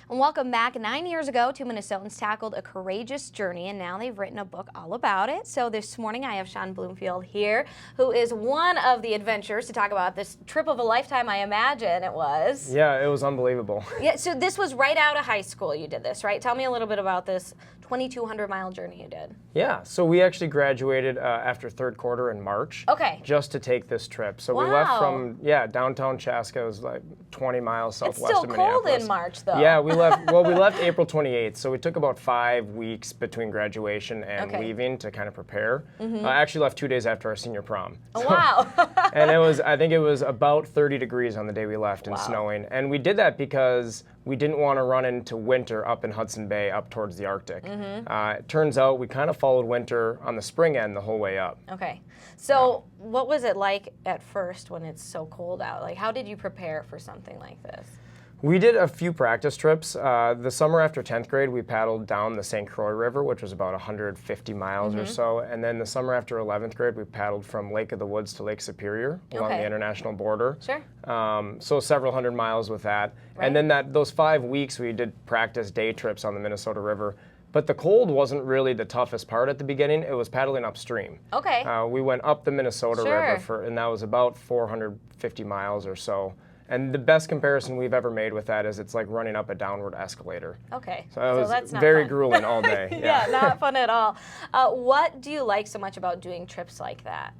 And welcome back. 9 years ago, two Minnesotans tackled a courageous journey, and now they've written a book all about it. So this morning I have Sean Bloomfield here, who is one of the adventurers to talk about this trip of a lifetime, I imagine it was. Yeah, it was unbelievable. Yeah, so this was right out of high school you did this, right? Tell me a little bit about this 2,200-mile journey you did. Yeah, so we actually graduated after third quarter in March. Okay. Just to take this trip. So Wow. we left from, downtown Chaska. It was like 20 miles southwest It's of still cold Minneapolis. in March, though. Yeah, we left April 28th, so we took about 5 weeks between graduation and leaving to kind of prepare. I actually left 2 days after our senior prom. Oh, wow. And I think it was about 30 degrees on the day we left and snowing. And we did that because we didn't want to run into winter up in Hudson Bay up towards the Arctic. It turns out we kind of followed winter on the spring end the whole way up. Okay. So what was it like at first when it's so cold out? Like, how did you prepare for something like this? We did a few practice trips. The summer after 10th grade, we paddled down the St. Croix River, which was about 150 miles or so. And then the summer after 11th grade, we paddled from Lake of the Woods to Lake Superior along the international border. Sure. So several hundred miles with that. Right. And then those 5 weeks, we did practice day trips on the Minnesota River. But the cold wasn't really the toughest part at the beginning. It was paddling upstream. Okay. We went up the Minnesota River, and that was about 450 miles or so. And the best comparison we've ever made with that is it's like running up a downward escalator. Okay. So it was that's not very fun. grueling all day. Yeah, not fun at all. What do you like so much about doing trips like that?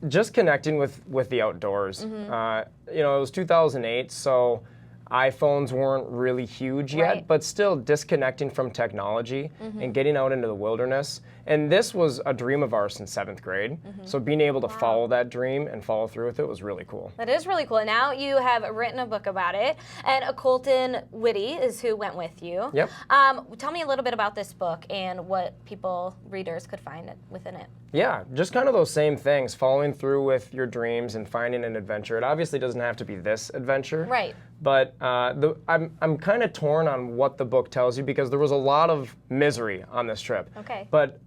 Just connecting with the outdoors. It was 2008, so iPhones weren't really huge yet, but still disconnecting from technology and getting out into the wilderness. And this was a dream of ours in 7th grade. So being able to follow that dream and follow through with it was really cool. That is really cool. And now you have written a book about it. And Colton Whitty is who went with you. Yep. Tell me a little bit about this book and what readers could find within it. Yeah, just kind of those same things, following through with your dreams and finding an adventure. It obviously doesn't have to be this adventure. Right. But I'm kind of torn on what the book tells you because there was a lot of misery on this trip. Okay. But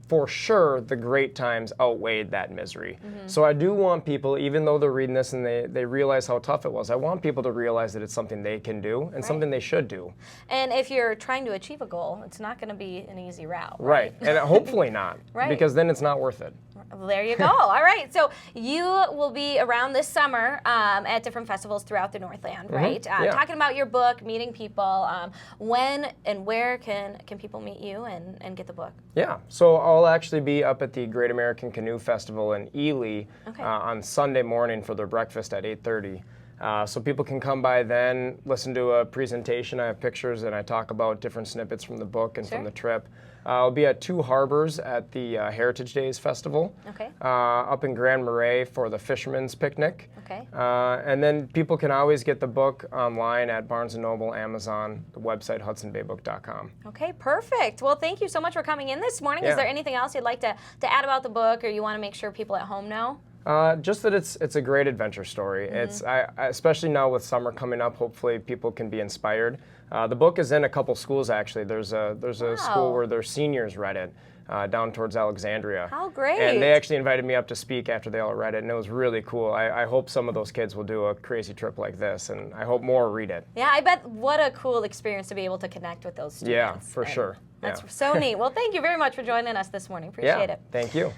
for sure, the great times outweighed that misery. So I do want people, even though they're reading this and they realize how tough it was, I want people to realize that it's something they can do and something they should do. And if you're trying to achieve a goal, it's not going to be an easy route. Right. And hopefully not. Because then it's not worth it. Well, there you go. All right. So you will be around this summer at different festivals throughout the Northland, right? Talking about your book, meeting people. When and where can people meet you and get the book? Yeah. So I'll actually be up at the Great American Canoe Festival in Ely on Sunday morning for their breakfast at 8:30. So people can come by then, listen to a presentation. I have pictures and I talk about different snippets from the book and from the trip. I'll be at Two Harbors at the Heritage Days Festival. Up in Grand Marais for the Fisherman's Picnic. And then people can always get the book online at Barnes & Noble, Amazon, the website hudsonbaybook.com. Okay, perfect. Well, thank you so much for coming in this morning. Is there anything else you'd like to add about the book or you want to make sure people at home know? Just that it's a great adventure story. I especially now with summer coming up, hopefully people can be inspired. The book is in a couple schools actually. There's a school where their seniors read it down towards Alexandria. How great! And they actually invited me up to speak after they all read it, and it was really cool. I hope some of those kids will do a crazy trip like this, and I hope more read it. Yeah, I bet what a cool experience to be able to connect with those students. Yeah, for sure. That's so neat. Well, thank you very much for joining us this morning. Appreciate it. Thank you.